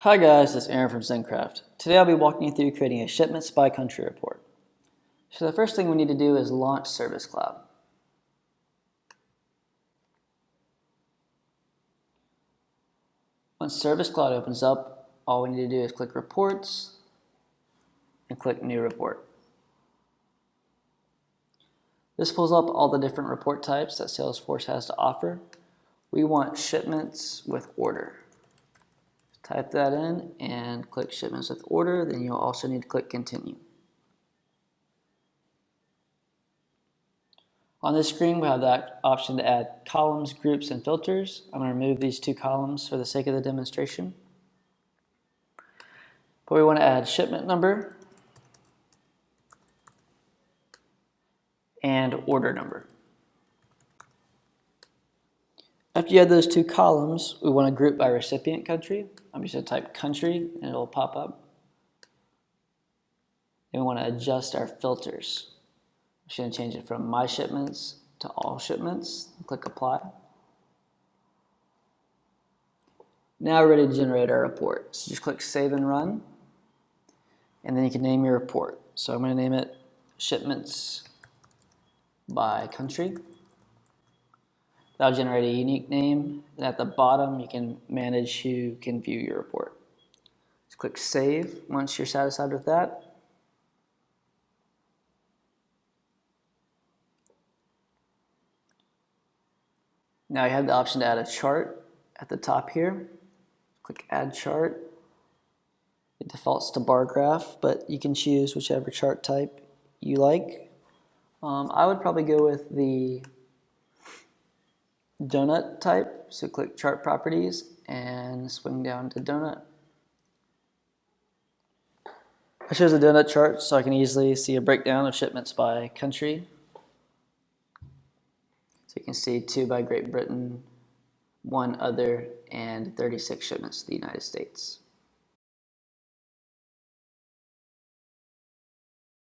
Hi guys, it's Aaron from Zenkraft. Today I'll be walking you through creating a shipments by country report. So the first thing we need to do is launch Service Cloud. Once Service Cloud opens up, all we need to do is click Reports and click New Report. This pulls up all the different report types that Salesforce has to offer. We want shipments with order. Type that in and click Shipments with Order, then you'll also need to click Continue. On this screen, we have that option to add columns, groups, and filters. I'm going to remove these two columns for the sake of the demonstration. But we want to add shipment number and order number. After you add those two columns, we want to group by recipient country. I'm just going to type country and it'll pop up. Then we want to adjust our filters. I'm just going to change it from My Shipments to All Shipments. Click Apply. Now we're ready to generate our report. So just click Save and Run. And then you can name your report. So I'm going to name it Shipments by Country. That'll generate a unique name. And at the bottom, you can manage who can view your report. Just click Save once you're satisfied with that. Now you have the option to add a chart at the top here. Click Add Chart. It defaults to bar graph, but you can choose whichever chart type you like. I would probably go with the donut type, so click Chart Properties and swing down to Donut. I chose a donut chart so I can easily see a breakdown of shipments by country. So you can see 2 by Great Britain, 1 other, and 36 shipments to the United States.